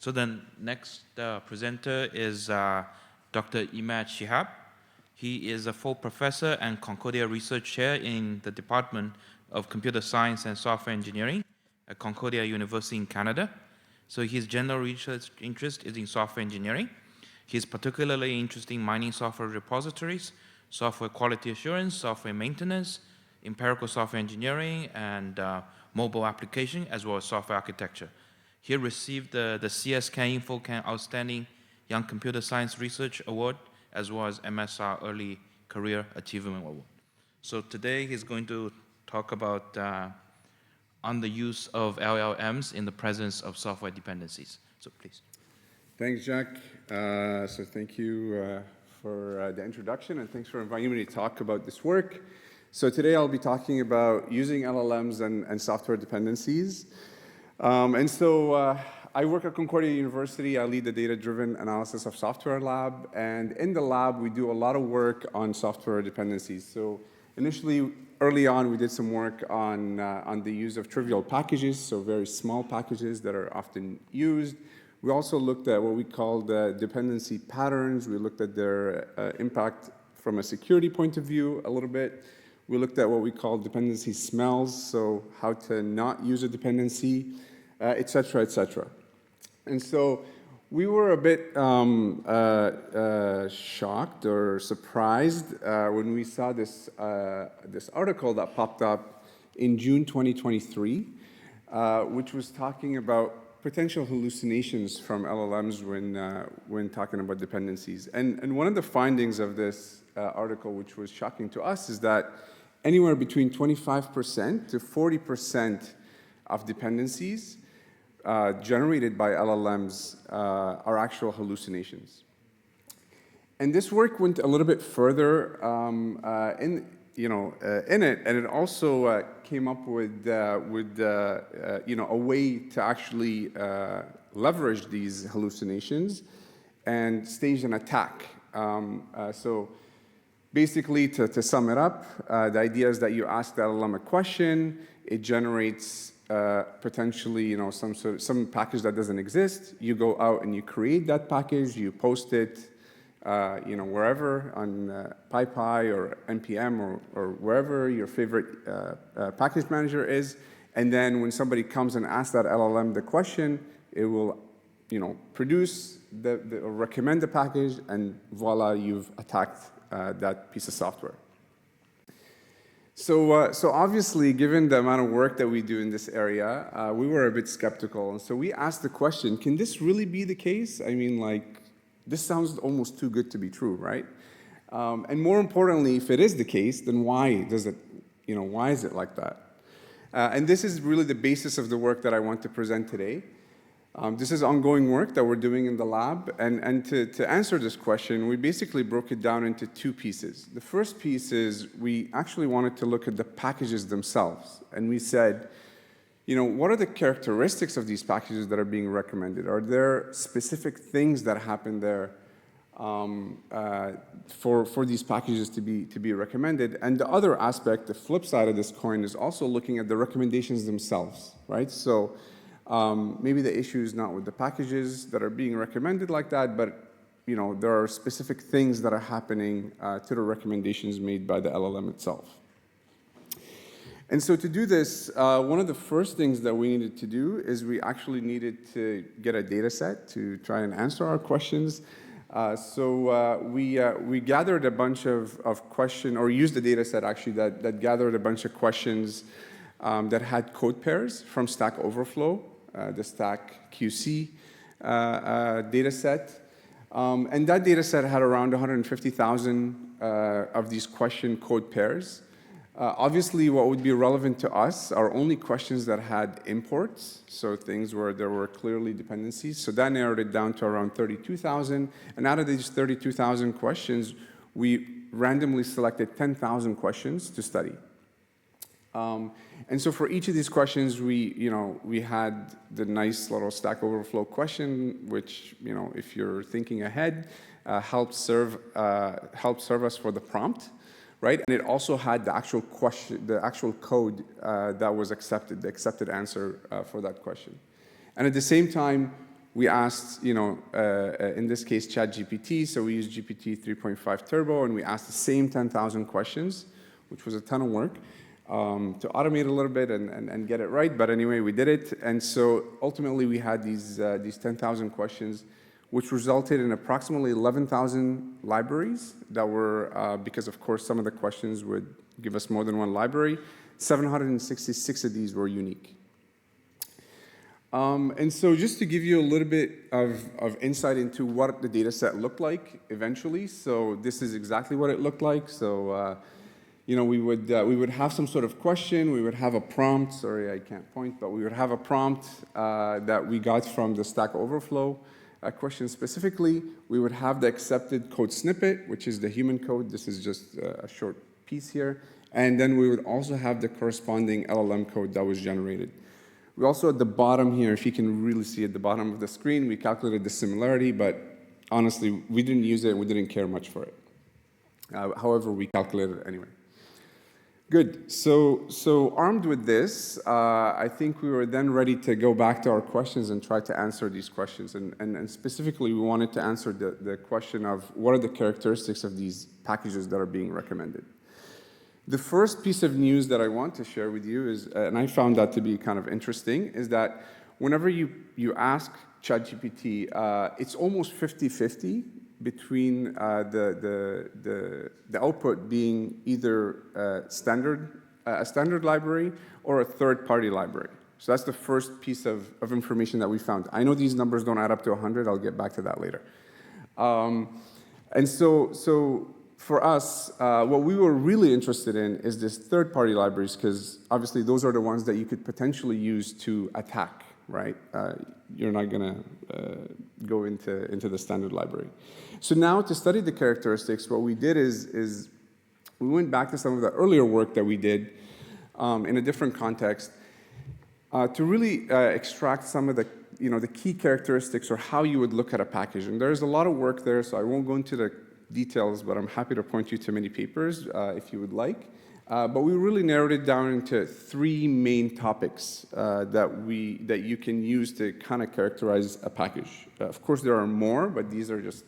So the next presenter is Dr. Emad Shihab. He is a full professor and Concordia Research Chair in the Department of Computer Science and Software Engineering at Concordia University in Canada. So his general research interest is in software engineering. He is particularly interested in mining software repositories, software quality assurance, software maintenance, empirical software engineering, and mobile application, as well as software architecture. He received the CSCAN InfoCAN Outstanding Young Computer Science Research Award, as well as MSR Early Career Achievement Award. So today he's going to talk about on the use of LLMs in the presence of software dependencies. So please. Thanks, Jack. So thank you for the introduction, and thanks for inviting me to talk about this work. So today I'll be talking about using LLMs and software dependencies. I work at Concordia University. I lead the data-driven analysis of software lab, and in the lab we do a lot of work on software dependencies. So initially, early on, we did some work on the use of trivial packages, so very small packages that are often used. We also looked at what we call the dependency patterns. We looked at their impact from a security point of view a little bit. We looked at what we call dependency smells, so how to not use a dependency, et cetera, et cetera. And so we were a bit shocked or surprised when we saw this article that popped up in June 2023, which was talking about potential hallucinations from LLMs when talking about dependencies. And one of the findings of this article, which was shocking to us, is that anywhere between 25% to 40% of dependencies generated by LLMs are actual hallucinations. And this work went a little bit further in it, and it also came up with a way to actually leverage these hallucinations and stage an attack. So basically, to sum it up, the idea is that you ask the LLM a question, it generates potentially some package that doesn't exist. You go out and you create that package, you post it wherever on PyPy or NPM or wherever your favorite package manager is. And then when somebody comes and asks that LLM the question, it will produce or recommend the package, and voila, you've attacked that piece of software. So obviously, given the amount of work that we do in this area, we were a bit skeptical. And so we asked the question, can this really be the case? I mean, this sounds almost too good to be true, right? And more importantly, if it is the case, then why is it like that? And this is really the basis of the work that I want to present today. This is ongoing work that we're doing in the lab, and to answer this question, we basically broke it down into two pieces. The first piece is we actually wanted to look at the packages themselves, and we said, what are the characteristics of these packages that are being recommended? Are there specific things that happen there for these packages to be recommended? And the other aspect, the flip side of this coin, is also looking at the recommendations themselves, right? So maybe the issue is not with the packages that are being recommended like that, but there are specific things that are happening to the recommendations made by the LLM itself. And so to do this, one of the first things that we needed to do is we actually needed to get a data set to try and answer our questions. We gathered a bunch of questions, or used the data set actually that gathered a bunch of questions that had code pairs from Stack Overflow, the Stack QC data set. And that data set had around 150,000 of these question code pairs. Obviously, what would be relevant to us are only questions that had imports, so things where there were clearly dependencies. So that narrowed it down to around 32,000. And out of these 32,000 questions, we randomly selected 10,000 questions to study. And so for each of these questions, we had the nice little Stack Overflow question, which, if you're thinking ahead, helps serve us for the prompt, right? And it also had the actual question, the actual code that was accepted, the accepted answer for that question. And at the same time, We asked, in this case, ChatGPT, so we used GPT 3.5 Turbo, and we asked the same 10,000 questions, which was a ton of work, to automate a little bit and get it right. But anyway, we did it. And so ultimately, we had these 10,000 questions, which resulted in approximately 11,000 libraries that were, because of course, some of the questions would give us more than one library. 766 of these were unique. And so just to give you a little bit of insight into what the data set looked like eventually. So this is exactly what it looked like. So, we would have some sort of question. We would have a prompt. Sorry, I can't point, but we would have a prompt that we got from the Stack Overflow question specifically. We would have the accepted code snippet, which is the human code. This is just a short piece here. And then we would also have the corresponding LLM code that was generated. We also, at the bottom here, if you can really see at the bottom of the screen, we calculated the similarity, but honestly, we didn't use it and we didn't care much for it. However, we calculated it anyway. Good. So armed with this, I think we were then ready to go back to our questions and try to answer these questions. And specifically, we wanted to answer the question of what are the characteristics of these packages that are being recommended. The first piece of news that I want to share with you is, and I found that to be kind of interesting, is that whenever you ask ChatGPT, it's almost 50-50 between the output being either a standard library or a third-party library. So that's the first piece of information that we found. I know these numbers don't add up to 100. I'll get back to that later. And so for us, what we were really interested in is this third-party libraries, because obviously those are the ones that you could potentially use to attack, right? You're not going to go into the standard library. So now to study the characteristics, what we did is we went back to some of the earlier work that we did in a different context to really extract some of the key characteristics or how you would look at a package. And there's a lot of work there, so I won't go into the details, but I'm happy to point you to many papers if you would like. But we really narrowed it down into three main topics that you can use to kind of characterize a package. Of course, there are more, but these are just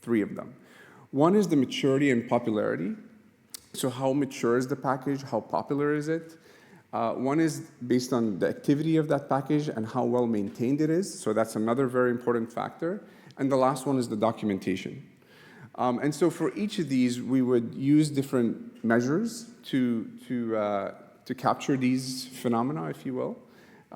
three of them. One is the maturity and popularity. So how mature is the package? How popular is it? One is based on the activity of that package and how well maintained it is. So that's another very important factor. And the last one is the documentation. And so for each of these, we would use different measures to capture these phenomena, if you will.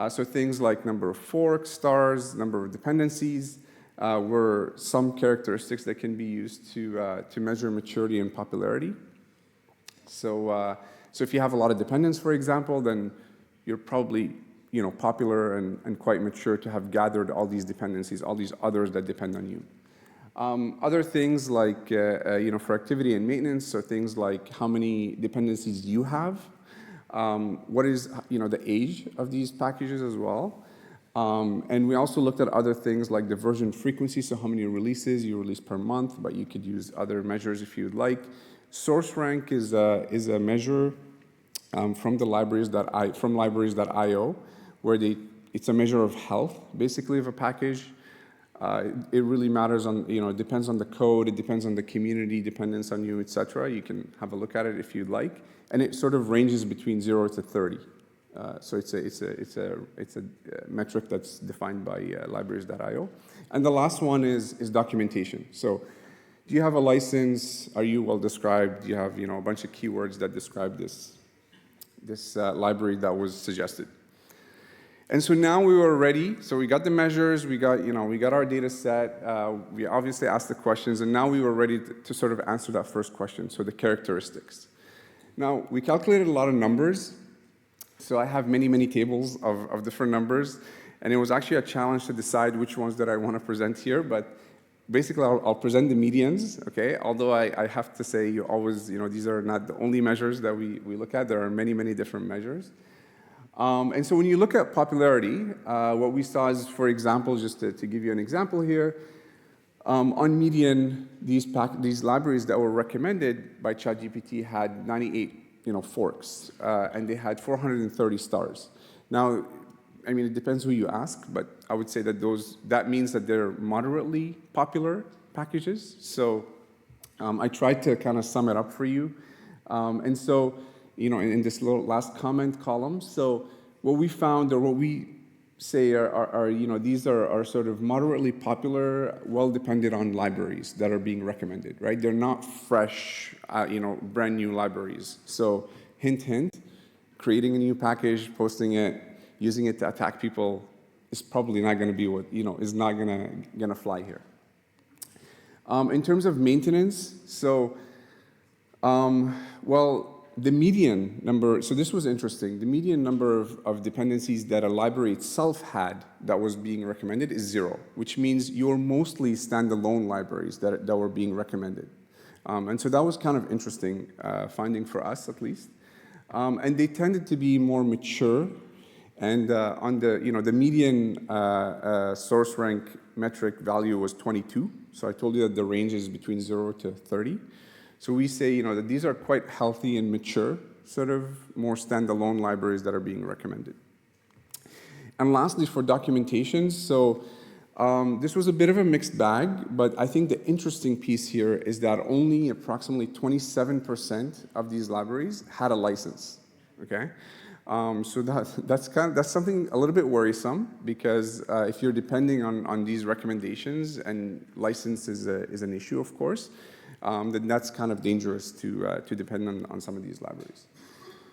So things like number of forks, stars, number of dependencies were some characteristics that can be used to measure maturity and popularity. So if you have a lot of dependents, for example, then you're probably popular and quite mature to have gathered all these dependencies, all these others that depend on you. Other things like, for activity and maintenance, so things like how many dependencies you have, what is, the age of these packages as well. And we also looked at other things like the version frequency, so how many releases you release per month, but you could use other measures if you'd like. Source rank is a measure from libraries.io, where it's a measure of health, basically, of a package. It really matters on, it depends on the code, it depends on the community, dependence on you, etc. You can have a look at it if you'd like. And it sort of ranges between 0 to 30. So it's a metric that's defined by libraries.io. And the last one is documentation. So do you have a license? Are you well described? Do you have, a bunch of keywords that describe this library that was suggested? And so now we were ready. So we got the measures, we got our data set, we obviously asked the questions, and now we were ready to sort of answer that first question, so the characteristics. Now, we calculated a lot of numbers. So I have many, many tables of different numbers, and it was actually a challenge to decide which ones that I want to present here, but basically I'll present the medians, okay? Although I have to say, you always, these are not the only measures that we look at. There are many, many different measures. And so when you look at popularity, what we saw is, for example, just to give you an example here, on median, these libraries that were recommended by ChatGPT had 98 forks, and they had 430 stars. Now, it depends who you ask, but I would say that that means that they're moderately popular packages. So I tried to kind of sum it up for you. And so, in this little last comment column, so what we found, or what we say these are sort of moderately popular, well-depended on libraries that are being recommended, right? They're not fresh, brand new libraries. So hint, hint, creating a new package, posting it, using it to attack people is probably not going to be what, is not going to fly here. In terms of maintenance, so, the median number, so this was interesting. The median number of dependencies that a library itself had that was being recommended is 0, which means you're mostly standalone libraries that were being recommended. And so that was kind of interesting finding for us, at least. And they tended to be more mature. And on the median source rank metric value was 22. So I told you that the range is between 0 to 30. So we say, that these are quite healthy and mature, sort of more standalone libraries that are being recommended. And lastly, for documentation, so this was a bit of a mixed bag, but I think the interesting piece here is that only approximately 27% of these libraries had a license, okay? So that's something a little bit worrisome, because if you're depending on these recommendations, and license is an issue, of course, then that's kind of dangerous to depend on some of these libraries.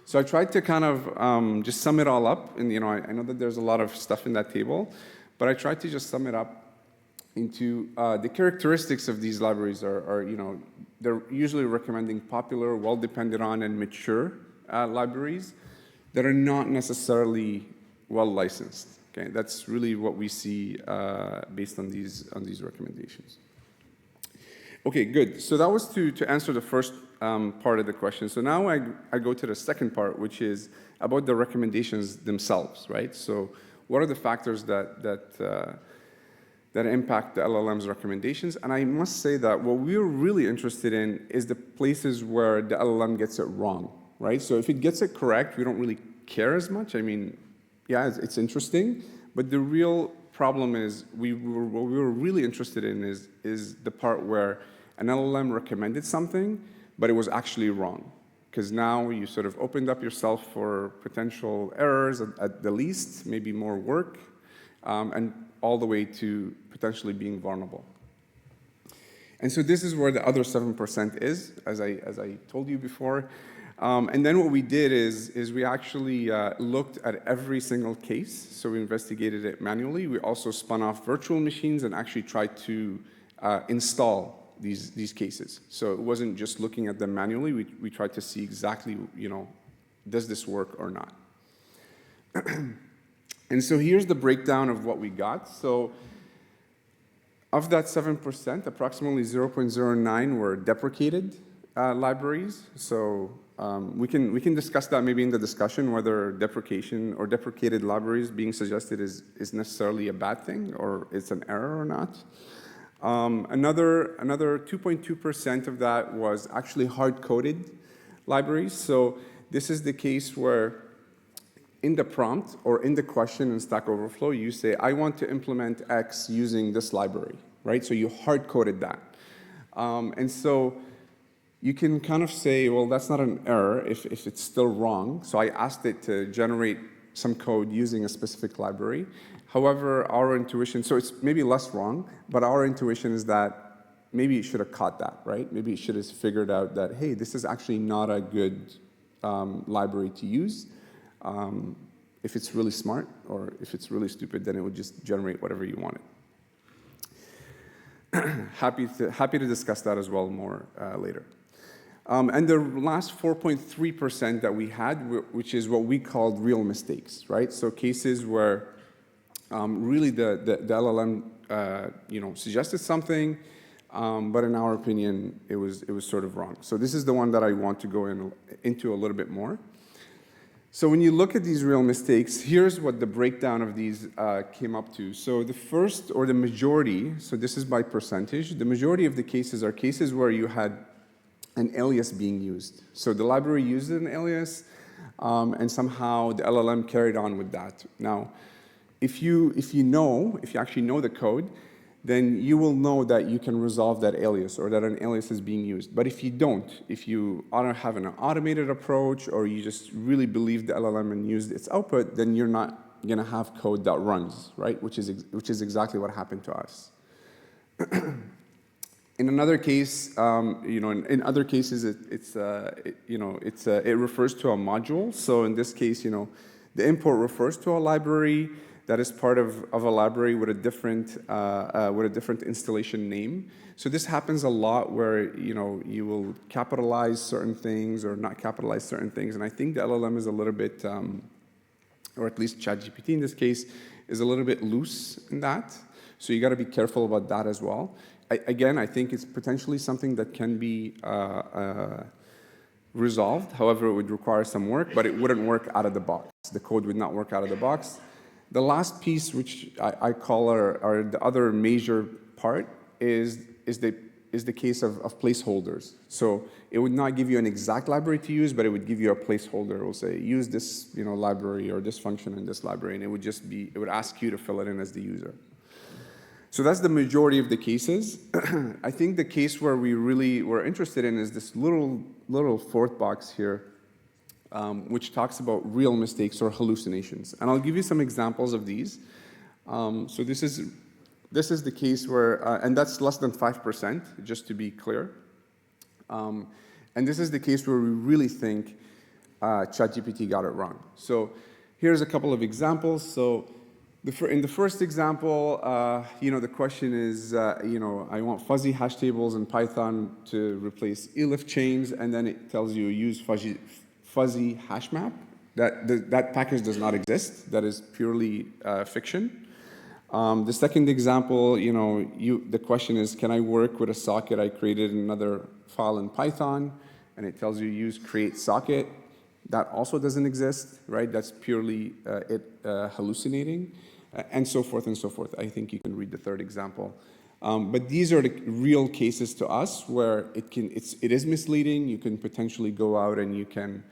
So I tried to kind of just sum it all up, and I know that there's a lot of stuff in that table, but I tried to just sum it up into the characteristics of these libraries are they're usually recommending popular, well-depended on, and mature libraries that are not necessarily well licensed. Okay, that's really what we see based on these recommendations. Okay, good. So that was to answer the first part of the question. So now I go to the second part, which is about the recommendations themselves, right? So what are the factors that impact the LLM's recommendations? And I must say that what we're really interested in is the places where the LLM gets it wrong, right? So if it gets it correct, we don't really care as much. I mean, yeah, it's interesting, but the real problem is what we were really interested in is the part where an LLM recommended something, but it was actually wrong. Because now you sort of opened up yourself for potential errors at the least, maybe more work, and all the way to potentially being vulnerable. And so this is where the other 7% is, as I told you before. And then what we did is we actually looked at every single case. So we investigated it manually. We also spun off virtual machines and actually tried to install these cases. So it wasn't just looking at them manually. We tried to see exactly, does this work or not? And so here's the breakdown of what we got. So of that 7%, approximately 0.09 were deprecated libraries. So we can discuss that maybe in the discussion, whether deprecation or deprecated libraries being suggested is necessarily a bad thing or it's an error or not. Another 2.2% of that was actually hard-coded libraries. So this is the case where in the prompt or in the question in Stack Overflow, you say, I want to implement X using this library, right? So you hard-coded that. And so you can kind of say, well, that's not an error if it's still wrong. So I asked it to generate some code using a specific library. However, our intuition, so it's maybe less wrong, but our intuition is that maybe it should have caught that, right? Maybe it should have figured out that, hey, this is actually not a good library to use. If it's really smart, or if it's really stupid, then it would just generate whatever you wanted. Happy to discuss that as well more later. And the last 4.3% that we had, which is what we called real mistakes, right? So cases where really the LLM suggested something, but in our opinion, it was sort of wrong. So this is the one that I want to go into a little bit more. So when you look at these real mistakes, here's what the breakdown of these came up to. So the first, or the majority, so this is by percentage, the majority of the cases are cases where you had an alias being used. So the library used an alias, and somehow the LLM carried on with that. Now, if you actually know the code, then you will know that you can resolve that alias or that an alias is being used. But if you don't, if you have an automated approach or you just really believe the LLM and use its output, then you're not going to have code that runs, right? Which is exactly what happened to us. In another case, in other cases, it refers to a module. So in this case, the import refers to a library that is part of a library with a different installation name. So this happens a lot where you will capitalize certain things or not capitalize certain things. And I think the LLM is a little bit, or at least ChatGPT in this case, is a little bit loose in that. So you got to be careful about that as well. Again, I think it's potentially something that can be resolved. However, it would require some work, but it wouldn't work out of the box. The code would not work out of the box. The last piece, which I call or the other major part, is the case of placeholders. So it would not give you an exact library to use, but it would give you a placeholder. It will say, use this library or this function in this library, and it would ask you to fill it in as the user. So that's the majority of the cases. I think the case where we really were interested in is this little fourth box here, which talks about real mistakes or hallucinations. And I'll give you some examples of these. So this is the case where, and that's less than 5%, just to be clear. And this is the case where we really think ChatGPT got it wrong. So here's a couple of examples. So in the first example, the question is, I want fuzzy hash tables in Python to replace elif chains, and then it tells you use fuzzy hash map. That package does not exist. That is purely fiction. The second example, the question is, can I work with a socket I created in another file in Python? And it tells you use create socket. That also doesn't exist, right? That's purely hallucinating, and so forth and so forth. I think you can read the third example. But these are the real cases to us where it is misleading. You can potentially go out and you can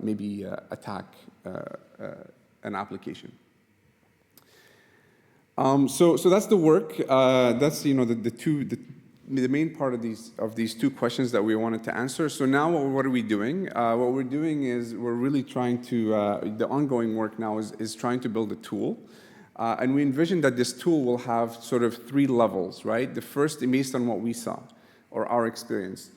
maybe attack an application. So that's the work. That's the main part of these two questions that we wanted to answer. So now what are we doing? What we're doing is we're really trying to, the ongoing work now is trying to build a tool. And we envision that this tool will have sort of 3 levels, right? The first, based on what we saw or our experience.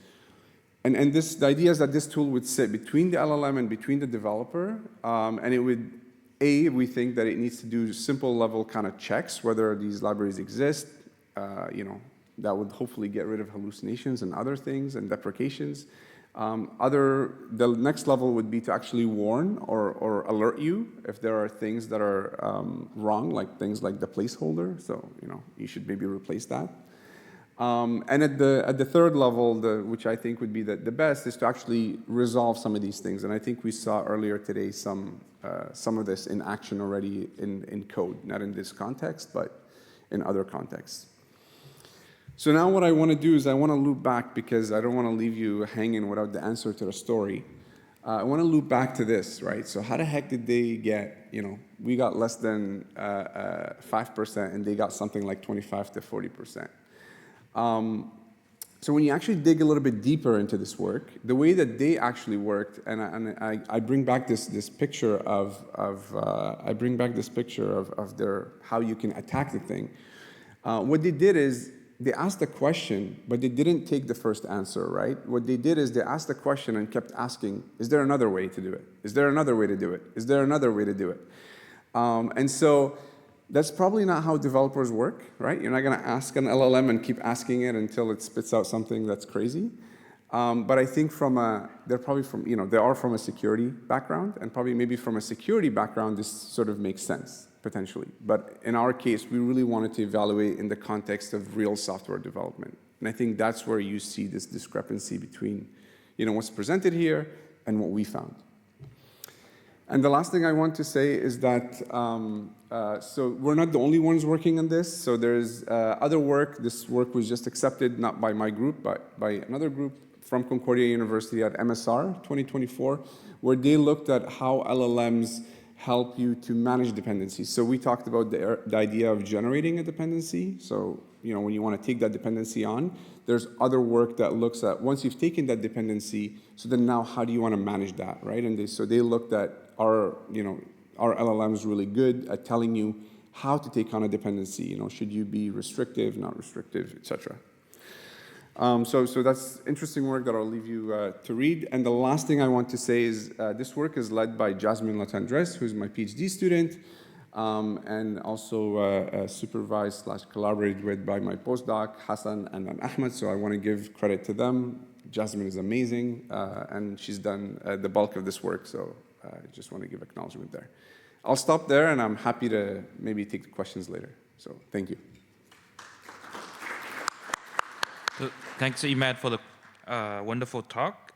And the idea is that this tool would sit between the LLM and between the developer. And it would, we think that it needs to do simple level kind of checks, whether these libraries exist, that would hopefully get rid of hallucinations and other things and deprecations. The next level would be to actually warn or alert you if there are things that are wrong, like things like the placeholder. So, you should maybe replace that. And at the third level, which I think would be the best, is to actually resolve some of these things. And I think we saw earlier today some of this in action already in code, not in this context, but in other contexts. So now what I want to do is I want to loop back, because I don't want to leave you hanging without the answer to the story. I want to loop back to this, right? So how the heck did they get, we got less than 5% and they got something like 25 to 40%. So when you actually dig a little bit deeper into this work, the way that they actually worked, and I bring back this picture of how you can attack the thing. What they did is they asked a question, but they didn't take the first answer, right? What they did is they asked the question and kept asking, is there another way to do it? Is there another way to do it? Is there another way to do it? And so that's probably not how developers work, right? You're not going to ask an LLM and keep asking it until it spits out something that's crazy. But I think they are from a security background, and probably maybe from a security background, this sort of makes sense, potentially. But in our case, we really wanted to evaluate in the context of real software development. And I think that's where you see this discrepancy between, what's presented here and what we found. And the last thing I want to say is that, so we're not the only ones working on this. So there's other work. This work was just accepted, not by my group, but by another group from Concordia University at MSR 2024, where they looked at how LLMs help you to manage dependencies. So we talked about the idea of generating a dependency. So, when you want to take that dependency on, there's other work that looks at, once you've taken that dependency, so then now how do you want to manage that, right? And they looked at our LLMs really good at telling you how to take on a dependency. Should you be restrictive, not restrictive, etc. So that's interesting work that I'll leave you to read. And the last thing I want to say is this work is led by Jasmine Latendresse, who's my PhD student, and also supervised/collaborated with by my postdoc, Hassan and Ahmed. So I want to give credit to them. Jasmine is amazing, and she's done the bulk of this work. So I just want to give acknowledgement there. I'll stop there, and I'm happy to maybe take the questions later. So thank you. Thanks, Emad, for the wonderful talk.